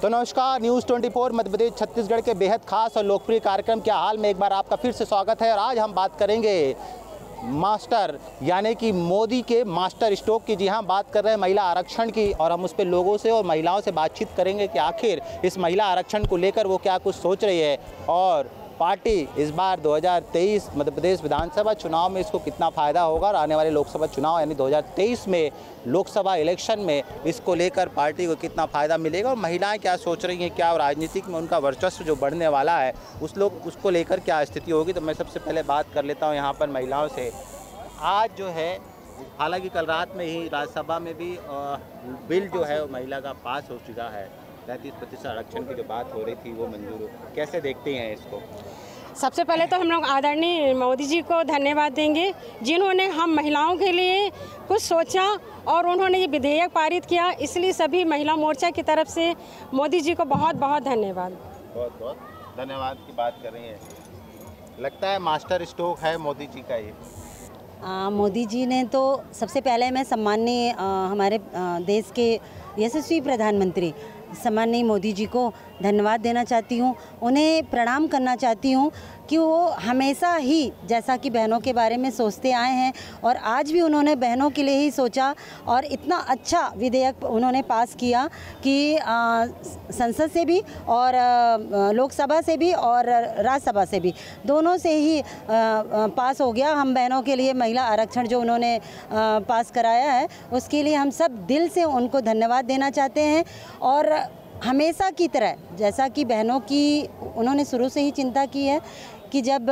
तो नमस्कार, न्यूज़ 24 मध्य प्रदेश छत्तीसगढ़ के बेहद खास और लोकप्रिय कार्यक्रम क्या हाल में एक बार आपका फिर से स्वागत है। और आज हम बात करेंगे मास्टर यानी कि मोदी के मास्टर स्ट्रोक की। जी हाँ, बात कर रहे हैं महिला आरक्षण की और हम उस पर लोगों से और महिलाओं से बातचीत करेंगे कि आखिर इस महिला आरक्षण को लेकर वो क्या कुछ सोच रही है और पार्टी इस बार 2023 मध्य प्रदेश विधानसभा चुनाव में इसको कितना फ़ायदा होगा और आने वाले लोकसभा चुनाव यानी 2023 में लोकसभा इलेक्शन में इसको लेकर पार्टी को कितना फ़ायदा मिलेगा और महिलाएं क्या सोच रही हैं, क्या राजनीतिक में उनका वर्चस्व जो बढ़ने वाला है उसको लेकर क्या स्थिति होगी। तो मैं सबसे पहले बात कर लेता हूँ यहाँ पर महिलाओं से। आज जो है, हालांकि कल रात में ही राज्यसभा में भी बिल जो है महिला का पास हो चुका है। 33% आरक्षण की जो बात हो रही थी वो मंजूर हो, कैसे देखते हैं इसको? सबसे पहले तो हम लोग आदरणीय मोदी जी को धन्यवाद देंगे जिन्होंने हम महिलाओं के लिए कुछ सोचा और उन्होंने ये विधेयक पारित किया। इसलिए सभी महिला मोर्चा की तरफ से मोदी जी को बहुत बहुत धन्यवाद। बहुत बहुत धन्यवाद की बात कर रही हैं। लगता है मास्टर स्ट्रोक है मोदी जी का ये। मोदी जी ने तो सबसे पहले मैं सम्माननीय हमारे देश के यशस्वी प्रधानमंत्री सम्माननीय मोदी जी को धन्यवाद देना चाहती हूँ, उन्हें प्रणाम करना चाहती हूँ कि वो हमेशा ही जैसा कि बहनों के बारे में सोचते आए हैं और आज भी उन्होंने बहनों के लिए ही सोचा और इतना अच्छा विधेयक उन्होंने पास किया कि संसद से भी और लोकसभा से भी और राज्यसभा से भी दोनों से ही पास हो गया। हम बहनों के लिए महिला आरक्षण जो उन्होंने पास कराया है उसके लिए हम सब दिल से उनको धन्यवाद देना चाहते हैं। और हमेशा की तरह जैसा कि बहनों की उन्होंने शुरू से ही चिंता की है कि जब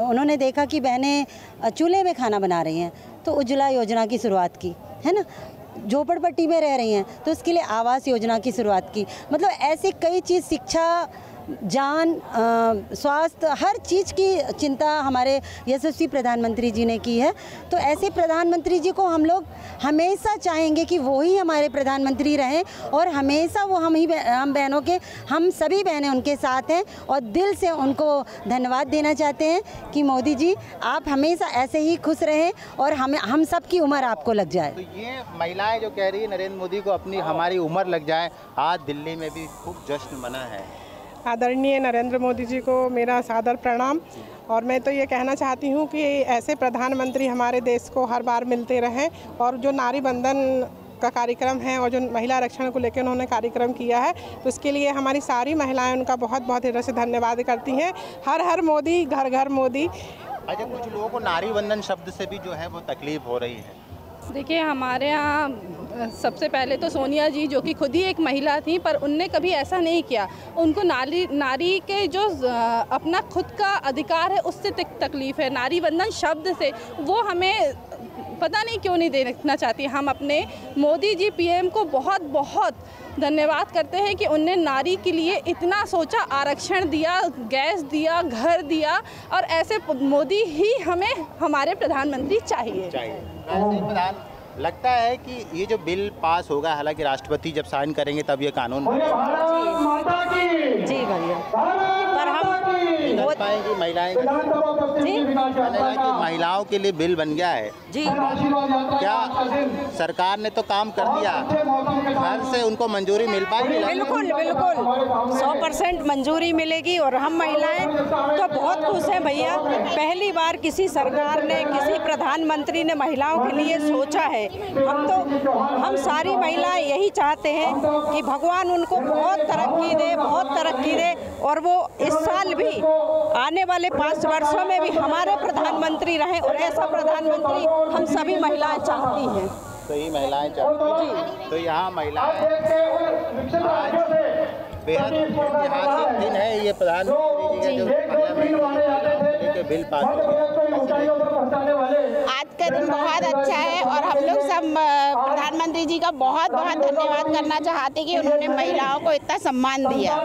उन्होंने देखा कि बहनें चूल्हे में खाना बना रही हैं तो उज्ज्वला योजना की शुरुआत की, है ना, झोपड़पट्टी में रह रही हैं तो उसके लिए आवास योजना की शुरुआत की। मतलब ऐसे कई चीज़, शिक्षा, जान, स्वास्थ्य, हर चीज़ की चिंता हमारे यशस्वी प्रधानमंत्री जी ने की है। तो ऐसे प्रधानमंत्री जी को हम लोग हमेशा चाहेंगे कि वो ही हमारे प्रधानमंत्री रहें और हमेशा वो हम बहनों के, हम सभी बहनें उनके साथ हैं और दिल से उनको धन्यवाद देना चाहते हैं कि मोदी जी आप हमेशा ऐसे ही खुश रहें और हम सब की उम्र आपको लग जाए। तो ये महिलाएं जो कह रही है नरेंद्र मोदी को अपनी हमारी उम्र लग जाए, आज दिल्ली में भी खूब जश्न मना है। आदरणीय नरेंद्र मोदी जी को मेरा सादर प्रणाम। और मैं तो ये कहना चाहती हूँ कि ऐसे प्रधानमंत्री हमारे देश को हर बार मिलते रहें और जो नारी बंधन का कार्यक्रम है और जो महिला आरक्षण को लेकर उन्होंने कार्यक्रम किया है तो उसके लिए हमारी सारी महिलाएं उनका बहुत बहुत हृदय से धन्यवाद करती हैं। हर हर मोदी, घर घर मोदी। अच्छा, कुछ लोगों को नारी बंधन शब्द से भी जो है वो तकलीफ हो रही है। देखिए, हमारे यहाँ सबसे पहले तो सोनिया जी जो कि खुद ही एक महिला थी पर उनने कभी ऐसा नहीं किया। उनको नारी के जो अपना खुद का अधिकार है उससे तकलीफ़ है। नारी बंधन शब्द से वो हमें पता नहीं क्यों नहीं देखना चाहती। हम अपने मोदी जी पीएम को बहुत बहुत धन्यवाद करते हैं कि उनने नारी के लिए इतना सोचा, आरक्षण दिया, गैस दिया, घर दिया और ऐसे मोदी ही हमें हमारे प्रधानमंत्री चाहिए। प्रधान लगता है कि ये जो बिल पास होगा, हालांकि राष्ट्रपति जब साइन करेंगे तब ये कानून जी भैया, पर हम पाएंगे महिलाएं महिलाओं के लिए बिल बन गया है जी। क्या सरकार ने तो काम कर दिया, घर से उनको मंजूरी मिल पाएगी? बिल्कुल बिल्कुल 100% मंजूरी मिलेगी और हम महिलाएं तो बहुत खुश हैं भैया। पहली बार किसी सरकार ने, किसी प्रधानमंत्री ने महिलाओं के लिए सोचा है। हम सारी महिलाएं यही चाहते हैं कि भगवान उनको बहुत तरक्की दे और वो इस साल भी आने वाले 5 वर्षों में भी हमारे प्रधानमंत्री रहें और ऐसा प्रधानमंत्री हम सभी महिलाएं चाहती हैं। सही महिलाएं चाहती हैं। तो यहाँ महिलाएं आज बेहद ऐतिहासिक दिन है ये प्रधानमंत्री जी का जो बिल पास हो गया। आज का दिन बहुत अच्छा है और हम लोग सब प्रधानमंत्री जी का बहुत बहुत धन्यवाद करना चाहते हैं कि उन्होंने महिलाओं को इतना सम्मान दिया।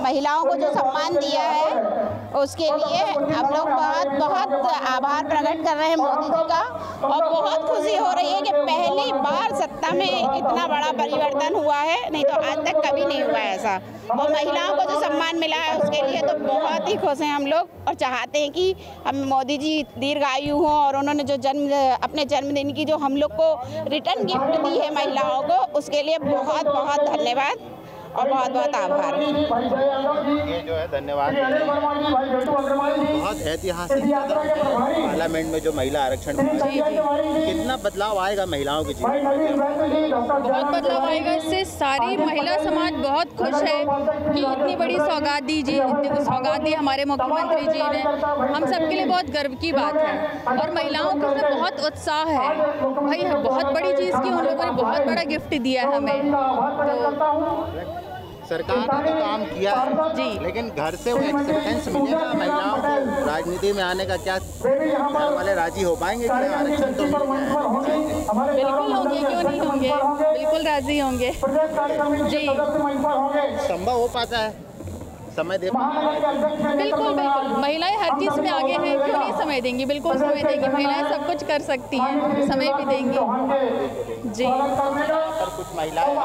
महिलाओं को जो सम्मान दिया है उसके लिए हम लोग बहुत बहुत आभार प्रकट कर रहे हैं मोदी जी का और बहुत खुशी हो रही है कि पहली बार सत्ता में इतना बड़ा परिवर्तन हुआ है, नहीं तो आज तक कभी नहीं हुआ ऐसा। और महिलाओं को जो सम्मान मिला है उसके लिए तो बहुत ही खुश हैं हम लोग और चाहते हैं कि हम मोदी जी दीर्घायु हों और उन्होंने जो अपने जन्मदिन की जो हम लोग को रिटर्न गिफ्ट दी है महिलाओं को, उसके लिए बहुत बहुत धन्यवाद। और बहुत बहुत आभार। ये जो है धन्यवाद, बहुत ऐतिहासिक पार्लियामेंट में जो महिला आरक्षण, कितना बदलाव आएगा महिलाओं के जीवन में? बहुत बदलाव आएगा, इससे सारी महिला समाज बहुत खुश है कि इतनी बड़ी सौगात दी हमारे मुख्यमंत्री जी ने। हम सबके लिए बहुत गर्व की बात है और महिलाओं को इसमें बहुत उत्साह है। भाई बहुत बड़ी चीज़ की उन लोगों ने बहुत बड़ा गिफ्ट दिया है हमें। तो सरकार ने तो काम किया है जी, लेकिन घर से वो एक्सेप्टेंस मिलेगा महिलाओं को राजनीति में आने का? क्या घर वाले राजी हो पाएंगे कि आरक्षण तो बिल्कुल होंगे, क्यों नहीं होंगे, बिल्कुल राजी होंगे जी। संभव हो पाता है? समय दे बिल्कुल बिल्कुल, महिलाएं हर चीज़ में आगे हैं, क्यों नहीं समय देंगी, बिल्कुल समय देंगी। महिलाएं सब कुछ कर सकती हैं, समय भी देंगी जी। पर कुछ महिलाएं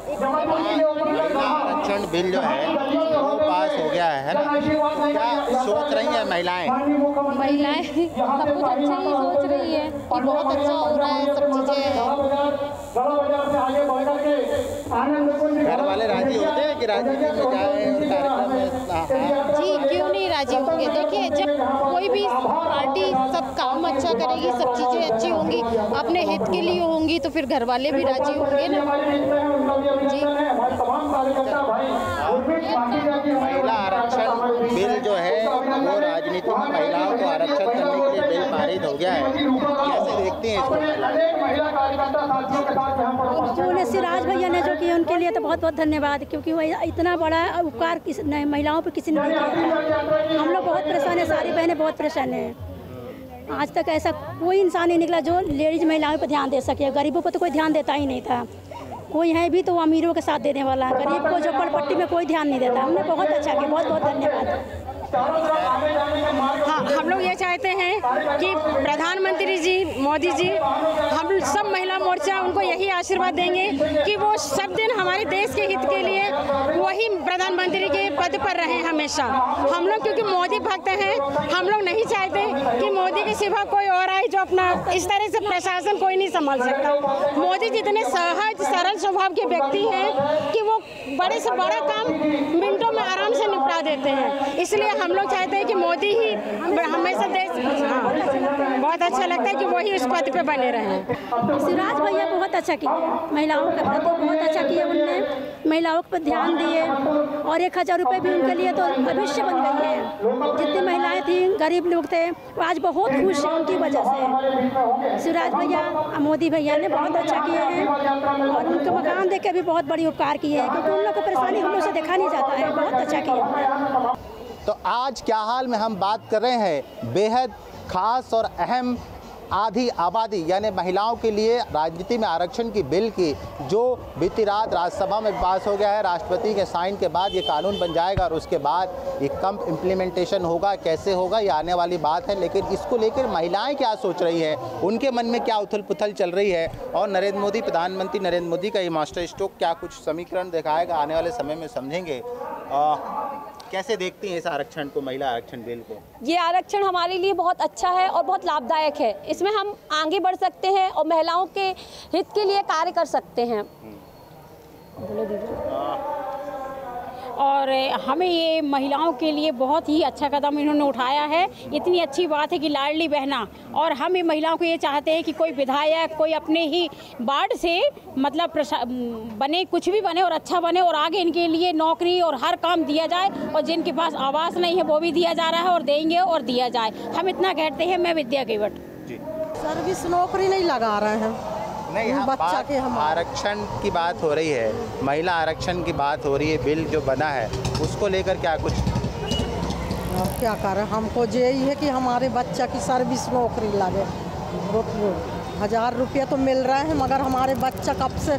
महिला आरक्षण बिल जो है वो पास हो गया है ना, क्या सोच रही हैं महिलाएं? महिलाएं सब कुछ अच्छा ही सोच रही है कि बहुत अच्छा हो रहा है, सब चीज़ें। घर वाले राजी होते हैं कि राजनीति में जाए और कार्यक्रम में? जी क्यों नहीं राजी होंगे। देखिए जब कोई भी पार्टी सब काम अच्छा करेगी, सब चीज़ें अच्छी होंगी, अपने हित के लिए होंगी, तो फिर घर वाले भी राजी होंगे ना जी। महिला आरक्षण बिल जो है वो राजनीति में महिलाओं को आरक्षण करने के लिए बिल पारित हो गया है, कैसे देखती हैं इसको? जो सिराज भैया ने जो किया उनके लिए तो बहुत बहुत धन्यवाद, क्योंकि वो इतना बड़ा उपकार महिलाओं पर किसी ने नहीं किया। हम लोग बहुत परेशान हैं, सारी बहनें बहुत परेशान हैं। आज तक ऐसा कोई इंसान नहीं निकला जो लेडीज महिलाओं पर ध्यान दे सके। गरीबों पर तो कोई ध्यान देता ही नहीं था। कोई है भी तो वो अमीरों के साथ देने वाला, गरीब को झोपड़पट्टी में कोई ध्यान नहीं देता। हमने बहुत अच्छा किया, बहुत बहुत धन्यवाद। हाँ, हम लोग ये चाहते हैं कि प्रधानमंत्री जी मोदी जी, हम सब महिला मोर्चा उनको यही आशीर्वाद देंगे कि वो सब दिन हमारे देश के हित के लिए वही प्रधानमंत्री के पद पर रहें हमेशा। हम लोग क्योंकि मोदी भक्त हैं, हम लोग नहीं चाहते कि मोदी के सिवा कोई और आए जो अपना इस तरह से प्रशासन कोई नहीं संभाल सकता। मोदी जी इतने सहज सरल स्वभाव के व्यक्ति हैं कि वो बड़े से बड़ा काम मिनटों में आराम से निपटा देते हैं। इसलिए हम लोग चाहते हैं कि मोदी ही हमेशा देश, बहुत अच्छा लगता है कि वही उस पद पे बने रहें। सिराज भैया बहुत अच्छा किया, महिलाओं के प्रति बहुत अच्छा किया। उनने महिलाओं पर ध्यान दिए और 1000 रुपये भी उनके लिए तो भविष्य बन गई है। जितनी महिलाएं थी, गरीब लोग थे, वो आज बहुत खुश हैं उनकी वजह से। सिराज भैया मोदी भैया ने बहुत अच्छा किए हैं और उनके मकान देख के भी बहुत बड़ी उपकार किए हैं, क्योंकि उन लोग को परेशानी हम लोग से देखा नहीं जाता है। बहुत अच्छा किया। तो आज क्या हाल में हम बात कर रहे हैं बेहद खास और अहम आधी आबादी यानी महिलाओं के लिए राजनीति में आरक्षण की बिल की, जो बीती रात राज्यसभा में पास हो गया है। राष्ट्रपति के साइन के बाद ये कानून बन जाएगा और उसके बाद ये कब इम्प्लीमेंटेशन होगा, कैसे होगा, ये आने वाली बात है। लेकिन इसको लेकर महिलाएं क्या सोच रही हैं, उनके मन में क्या उथल पुथल चल रही है, और नरेंद्र मोदी, प्रधानमंत्री नरेंद्र मोदी का ये मास्टर स्ट्रोक क्या कुछ समीकरण दिखाएगा आने वाले समय में, समझेंगे। कैसे देखती हैं इस आरक्षण को, महिला आरक्षण बिल को? ये आरक्षण हमारे लिए बहुत अच्छा है और बहुत लाभदायक है। इसमें हम आगे बढ़ सकते हैं और महिलाओं के हित के लिए कार्य कर सकते हैं। बोलो दीदी। और हमें ये महिलाओं के लिए बहुत ही अच्छा कदम इन्होंने उठाया है। इतनी अच्छी बात है कि लाडली बहना, और हम ये महिलाओं को ये चाहते हैं कि कोई विधायक, कोई अपने ही वार्ड से मतलब बने, कुछ भी बने और अच्छा बने, और आगे इनके लिए नौकरी और हर काम दिया जाए, और जिनके पास आवास नहीं है वो भी दिया जा रहा है और देंगे और दिया जाए। हम इतना कहते हैं। मैं विद्या केवट। सर्विस नौकरी नहीं लगा रहे हैं, नहीं, बच्चा के हम आरक्षण की बात हो रही है, महिला आरक्षण की बात हो रही है। बिल जो बना है उसको लेकर क्या कुछ, अब क्या करें, हमको यही है कि हमारे बच्चा की सर्विस नौकरी लगे। 1000 रुपये तो मिल रहे हैं, मगर हमारे बच्चा कब से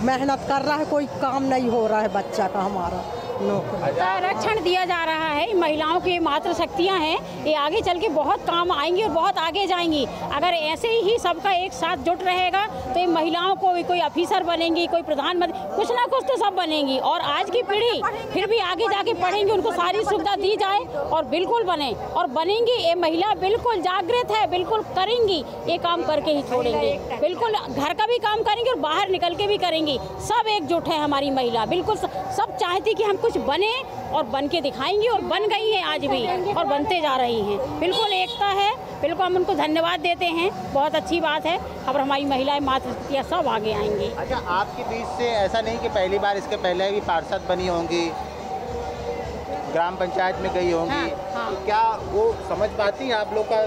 मेहनत कर रहा है, कोई काम नहीं हो रहा है बच्चा का हमारा। नौकरी। आरक्षण दिया जा रहा है, महिलाओं की मातृ शक्तियाँ हैं, ये आगे चल के बहुत काम आएंगी और बहुत आगे जाएंगी। अगर ऐसे ही सबका एक साथ जुट रहेगा तो ये महिलाओं को भी कोई ऑफिसर बनेंगी, कोई प्रधानमंत्री, कुछ ना कुछ तो सब बनेंगी। और आज की पीढ़ी फिर भी आगे जाके पढ़ेंगी, उनको सारी सुविधा दी जाए और बिल्कुल बने और बनेंगी। ये महिला बिल्कुल जागृत है, बिल्कुल करेंगी, ये काम करके ही छोड़ेंगे। बिल्कुल घर का भी काम करेंगी और बाहर निकल के भी करेंगी। सब एकजुट है हमारी महिला, बिल्कुल सब चाहती कि हम कुछ बने और बन के दिखाएंगी और बन गई हैं आज भी और बनते जा रही हैं। बिल्कुल एकता है, बिल्कुल हम उनको धन्यवाद देते हैं, बहुत अच्छी बात है। अब हमारी महिलाएं मातृशक्तियाँ सब आगे आएंगी। अच्छा, आपके बीच से ऐसा नहीं कि पहली बार, इसके पहले भी पार्षद बनी होंगी, ग्राम पंचायत में गई होंगी, हाँ। तो क्या वो समझ पाती हैं आप लोग का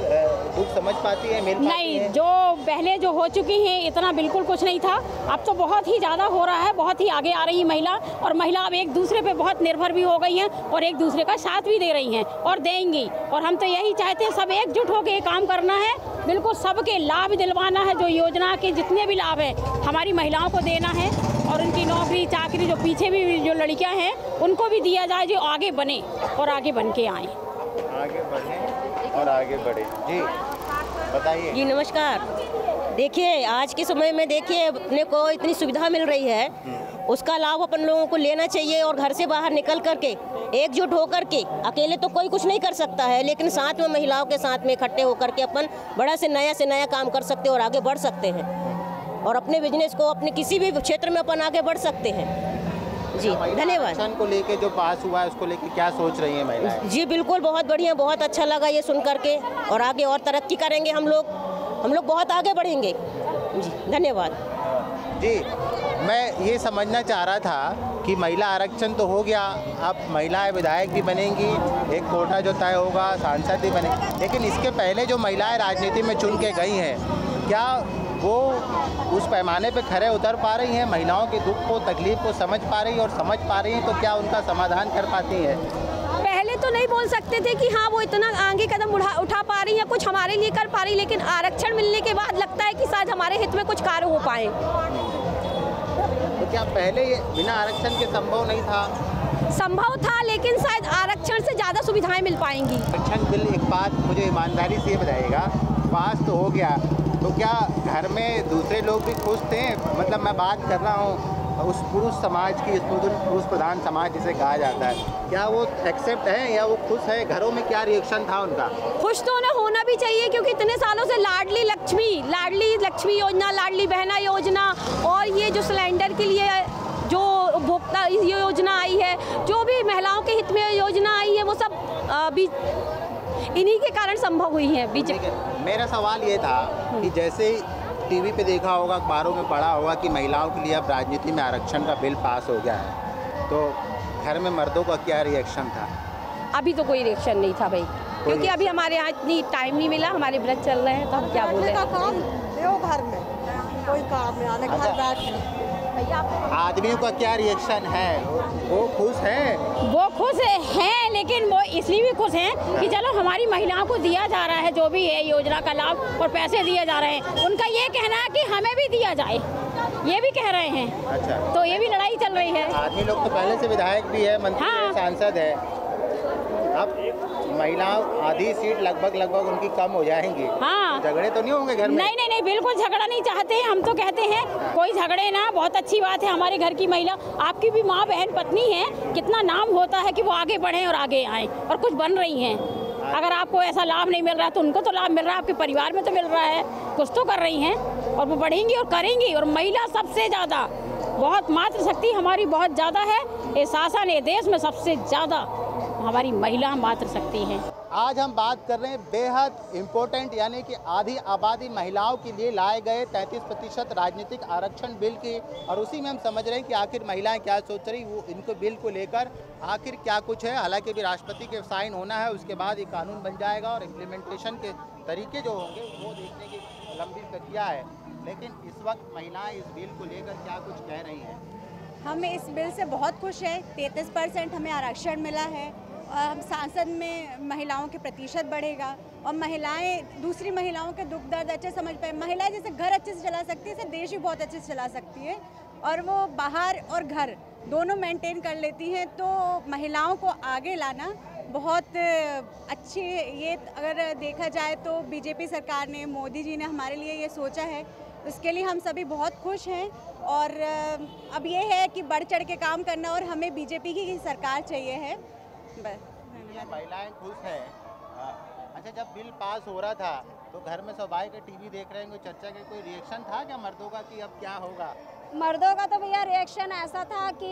दुख, समझ पाती है, मिल पाती नहीं है? जो पहले जो हो चुकी हैं इतना बिल्कुल कुछ नहीं था, अब तो बहुत ही ज़्यादा हो रहा है, बहुत ही आगे आ रही है महिला। और महिला अब एक दूसरे पे बहुत निर्भर भी हो गई हैं और एक दूसरे का साथ भी दे रही हैं और देंगी। और हम तो यही चाहते हैं सब एकजुट होकर काम करना है, बिल्कुल सबके लाभ दिलवाना है। जो योजना के जितने भी लाभ हैं हमारी महिलाओं को देना है और उनकी नौकरी चाकरी जो पीछे भी जो लड़कियां हैं उनको भी दिया जाए, जो आगे बने और आगे बन के आए, आगे बढ़े और आगे बढ़े। जी बताइए। जी नमस्कार। देखिए आज के समय में देखिए अपने को इतनी सुविधा मिल रही है, उसका लाभ अपन लोगों को लेना चाहिए और घर से बाहर निकल करके एकजुट होकर के, अकेले तो कोई कुछ नहीं कर सकता है, लेकिन साथ में महिलाओं के साथ में इकट्ठे होकर के अपन बड़ा से नया काम कर सकते हैं और आगे बढ़ सकते हैं और अपने बिजनेस को अपने किसी भी क्षेत्र में अपन आगे बढ़ सकते हैं। जी धन्यवाद। आरक्षण को लेके जो पास हुआ है उसको लेके क्या सोच रही हैं महिलाएं? जी बिल्कुल बहुत बढ़िया, बहुत अच्छा लगा ये सुन करके और आगे और तरक्की करेंगे हम लोग बहुत आगे बढ़ेंगे। जी धन्यवाद। जी मैं ये समझना चाह रहा था कि महिला आरक्षण तो हो गया, अब महिलाएं विधायक भी बनेंगी, एक कोटा जो तय होगा सांसद भी बनेंगी, लेकिन इसके पहले जो महिलाएं राजनीति में चुन के गई हैं, क्या वो उस पैमाने पे खरे उतर पा रही हैं? महिलाओं के दुख को, तकलीफ को समझ पा रही हैं और समझ पा रही हैं तो क्या उनका समाधान कर पाती हैं? पहले तो नहीं बोल सकते थे कि हाँ वो इतना आगे कदम उठा पा रही है, कुछ हमारे लिए कर पा रही, लेकिन आरक्षण मिलने के बाद लगता है कि शायद हमारे हित में कुछ कार्य हो पाए। तो क्या पहले ये बिना आरक्षण के संभव नहीं था? संभव था, लेकिन शायद आरक्षण से ज़्यादा सुविधाएं मिल पाएंगी। आरक्षण बिल, एक बात मुझे ईमानदारी से ये बताइएगा, पास तो हो गया, तो क्या घर में दूसरे लोग भी खुश थे? मतलब मैं बात कर रहा हूँ उस पुरुष समाज की, पुरुष प्रधान समाज जिसे कहा जाता है, क्या वो एक्सेप्ट है या वो खुश है? घरों में क्या रिएक्शन था उनका? खुश तो उन्हें होना भी चाहिए, क्योंकि इतने सालों से लाडली लक्ष्मी योजना, लाडली बहना योजना और ये जो सिलेंडर के लिए जो उपभोक्ता योजना आई है, जो भी महिलाओं के हित में योजना आई है, वो सब भी इन्हीं के कारण संभव हुई है। मेरा सवाल ये था कि जैसे टीवी पे देखा होगा, अखबारों में पढ़ा होगा कि महिलाओं के लिए अब राजनीति में आरक्षण का बिल पास हो गया है, तो घर में मर्दों का क्या रिएक्शन था? अभी तो कोई रिएक्शन नहीं था भाई, क्योंकि अभी हमारे यहाँ इतनी टाइम नहीं मिला, हमारे व्रत चल रहे हैं, तो हम क्या बोले। घर में कोई काम में आने घर बैठ आदमियों का क्या रिएक्शन है? वो खुश है? वो खुश हैं, लेकिन वो इसलिए भी खुश हैं कि चलो हमारी महिलाओं को दिया जा रहा है जो भी है योजना का लाभ और पैसे दिए जा रहे हैं, उनका ये कहना है कि हमें भी दिया जाए, ये भी कह रहे हैं। अच्छा, तो ये भी लड़ाई चल रही है। आदमी लोग तो पहले से विधायक भी है, मंत्री है, सांसद है, अब महिलाओं आधी सीट लगभग उनकी कम हो जाएंगी। हाँ, झगड़े तो नहीं होंगे घर में? नहीं, बिल्कुल झगड़ा नहीं चाहते हैं हम, तो कहते हैं कोई झगड़े ना, बहुत अच्छी बात है। हमारे घर की महिला, आपकी भी माँ बहन पत्नी है, कितना नाम होता है कि वो आगे बढ़ें और आगे आएँ और कुछ बन रही हैं। अगर आपको ऐसा लाभ नहीं मिल रहा है तो उनको तो लाभ मिल रहा है, आपके परिवार में तो मिल रहा है, कुछ तो कर रही हैं और वो बढ़ेंगी और करेंगी। और महिला सबसे ज़्यादा, बहुत मातृशक्ति हमारी बहुत ज़्यादा है, ये शासन ये देश में सबसे ज़्यादा हमारी महिला मातृशक्ति है। आज हम बात कर रहे हैं बेहद इम्पोर्टेंट, यानी कि आधी आबादी महिलाओं के लिए लाए गए 33% राजनीतिक आरक्षण बिल की, और उसी में हम समझ रहे हैं कि आखिर महिलाएं क्या सोच रही, वो इनको बिल को लेकर आखिर क्या कुछ है। हालांकि भी राष्ट्रपति के साइन होना है, उसके बाद ये कानून बन जाएगा और इम्प्लीमेंटेशन के तरीके जो होंगे वो देखने की लंबी प्रक्रिया है। लेकिन इस वक्त महिलाएं इस बिल को लेकर क्या कुछ कह रही हैं? हम इस बिल से बहुत खुश हैं। 33% हमें आरक्षण मिला है और हम सांसद में महिलाओं के प्रतिशत बढ़ेगा और महिलाएं दूसरी महिलाओं के दुख दर्द अच्छे समझ पाए। महिलाएं जैसे घर अच्छे से चला सकती है, ऐसे देश भी बहुत अच्छे से चला सकती है, और वो बाहर और घर दोनों मेंटेन कर लेती हैं। तो महिलाओं को आगे लाना बहुत अच्छी, ये अगर देखा जाए तो बीजेपी सरकार ने, मोदी जी ने हमारे लिए ये सोचा है, उसके लिए हम सभी बहुत खुश हैं। और अब ये है कि बढ़ चढ़ के काम करना, और हमें बीजेपी की सरकार चाहिए है। बस महिलाएं खुश हैं। अच्छा, जब बिल पास हो रहा था तो घर में सबाई के टीवी देख रहे हैं, कोई चर्चा के कोई रिएक्शन था क्या मर्दों का कि अब क्या होगा? मर्दों का तो भैया रिएक्शन ऐसा था कि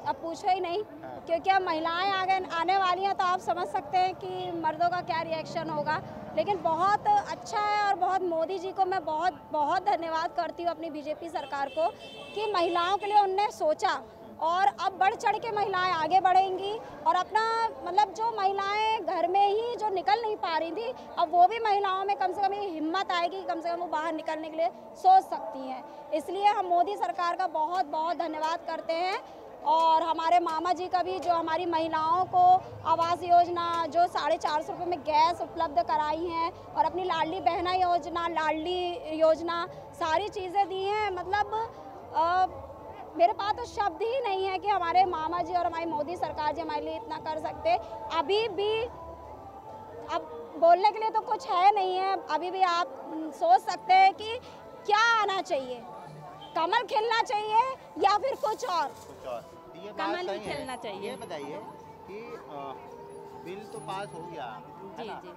अब पूछो ही नहीं, क्योंकि अब महिलाएं आगे आने वाली हैं, तो आप समझ सकते हैं कि मर्दों का क्या रिएक्शन होगा। लेकिन बहुत अच्छा है, और बहुत मोदी जी को मैं बहुत बहुत धन्यवाद करती हूँ, अपनी बीजेपी सरकार को, कि महिलाओं के लिए उनने सोचा, और अब बढ़ चढ़ के महिलाएं आगे बढ़ेंगी, और अपना मतलब जो महिलाएं घर में ही जो निकल नहीं पा रही थी, अब वो भी महिलाओं में कम से कम ये हिम्मत आएगी, कम से कम वो बाहर निकलने के लिए सोच सकती हैं। इसलिए हम मोदी सरकार का बहुत बहुत धन्यवाद करते हैं। और हमारे मामा जी का भी, जो हमारी महिलाओं को आवास योजना, जो 450 रुपये में गैस उपलब्ध कराई हैं, और अपनी लाडली बहना योजना, लाडली योजना, सारी चीज़ें दी हैं। मतलब मेरे पास तो शब्द ही नहीं है कि हमारे मामा जी और हमारी मोदी सरकार जी हमारे लिए इतना कर सकते। अभी भी अब बोलने के लिए तो कुछ है नहीं है, अभी भी आप सोच सकते हैं कि क्या आना चाहिए, कमल खिलना चाहिए या फिर कुछ और? कमल ही खिलना चाहिए। ये बताइए कि बिल तो पास हो गया, जी जी,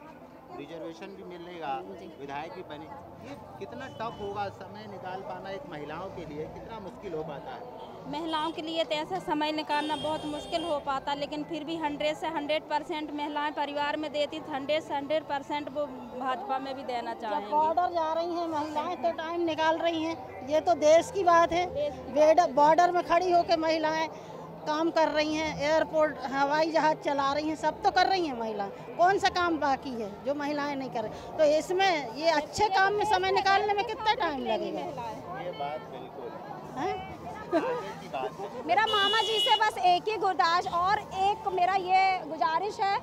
रिजर्वेशन भी मिलेगा, विधायक भी बने, ये कितना टफ होगा समय निकाल पाना एक महिलाओं के लिए, कितना मुश्किल हो पाता है? महिलाओं के लिए तो ऐसा समय निकालना बहुत मुश्किल हो पाता, लेकिन फिर भी 100 से 100% महिलाएं परिवार में देती, 100 से 100% वो भाजपा में भी देना चाहेंगी। बॉर्डर जा रही हैं महिलाएं तो टाइम निकाल रही हैं, ये तो देश की बात है। बॉर्डर में खड़ी होकर महिलाएं काम कर रही हैं, एयरपोर्ट हवाई जहाज चला रही हैं, सब तो कर रही हैं महिलाएं। कौन सा काम बाकी है जो महिलाएं नहीं कर रही? तो इसमें ये अच्छे काम में समय निकालने में कितना टाइम लगेगा? ये बात बिल्कुल है। मेरा मामा जी से बस एक ही गुजारिश, और एक मेरा ये गुजारिश है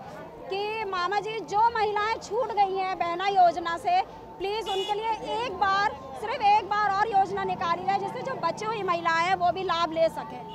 कि मामा जी, जो महिलाएं छूट गई हैं बहना योजना से, प्लीज़ उनके लिए एक बार, सिर्फ एक बार और योजना निकाली जाए, जिससे जो बची हुई महिलाएं हैं वो भी लाभ ले सकें।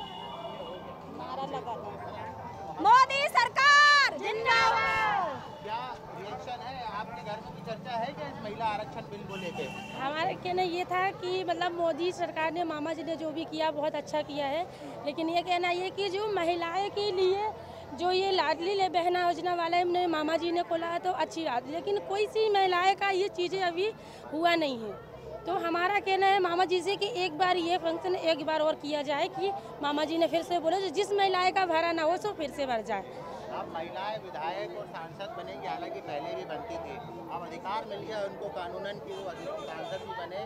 मोदी सरकार जिंदाबाद। क्या रिएक्शन है आपके घर में? चर्चा है क्या इस महिला आरक्षण बिल को लेके? हमारे कहना ये था कि मतलब मोदी सरकार ने, मामा जी ने जो भी किया बहुत अच्छा किया है, लेकिन ये कहना ये कि जो महिलाएं के लिए जो ये लाडली बहना योजना वाला हमने मामा जी ने खोला तो अच्छी बात, लेकिन कोई सी महिलाएं का ये चीज़ें अभी हुआ नहीं है। तो हमारा कहना है मामा जी से कि एक बार ये फंक्शन एक बार और किया जाए, कि मामा जी ने फिर से बोले जिस महिलाएं का भरा ना हो सो फिर से भर जाए। अब महिलाएं विधायक और सांसद बनेंगी, हालांकि पहले भी बनती थी, अब अधिकार मिल गया उनको कानूनन कि वो सांसद भी बने।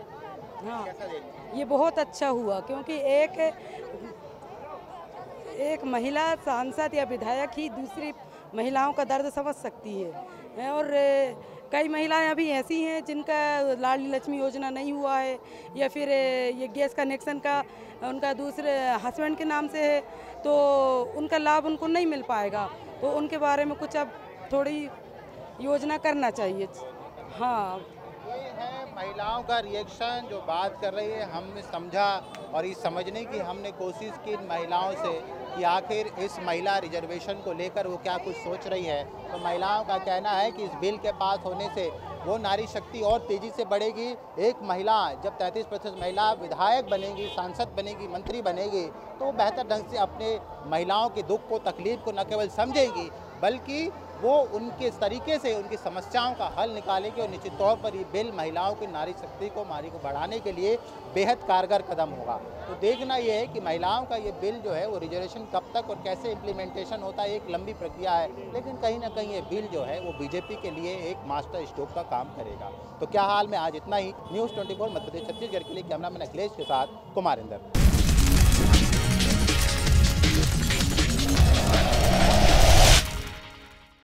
हाँ, कैसा देखते हैं? ये बहुत अच्छा हुआ, क्योंकि एक महिला सांसद या विधायक ही दूसरी महिलाओं का दर्द समझ सकती है। और कई महिलाएं अभी ऐसी हैं जिनका लाडली लक्ष्मी योजना नहीं हुआ है, या फिर ये गैस कनेक्शन का उनका दूसरे हस्बैंड के नाम से है, तो उनका लाभ उनको नहीं मिल पाएगा। तो उनके बारे में कुछ अब थोड़ी योजना करना चाहिए। हाँ, ये है महिलाओं का रिएक्शन जो बात कर रही है। हमने समझा और ये समझने की हमने कोशिश की इन महिलाओं से कि आखिर इस महिला रिजर्वेशन को लेकर वो क्या कुछ सोच रही है। तो महिलाओं का कहना है कि इस बिल के पास होने से वो नारी शक्ति और तेज़ी से बढ़ेगी। एक महिला जब 33% महिला विधायक बनेगी, सांसद बनेगी, मंत्री बनेगी, तो वो बेहतर ढंग से अपने महिलाओं के दुख को, तकलीफ को न केवल समझेंगी, बल्कि वो उनके तरीके से उनकी समस्याओं का हल निकालेंगे। और निश्चित तौर पर ये बिल महिलाओं की नारी शक्ति को, नारी को बढ़ाने के लिए बेहद कारगर कदम होगा। तो देखना ये है कि महिलाओं का ये बिल जो है वो रिजर्वेशन कब तक और कैसे इम्प्लीमेंटेशन होता है, एक लंबी प्रक्रिया है, लेकिन कहीं ना कहीं ये बिल जो है वो बीजेपी के लिए एक मास्टर स्ट्रोक का काम करेगा। तो क्या हाल में आज इतना ही। न्यूज़ 24 मध्य प्रदेश छत्तीसगढ़ के लिए कैमरामैन अखिलेश के साथ कुमार इंदर।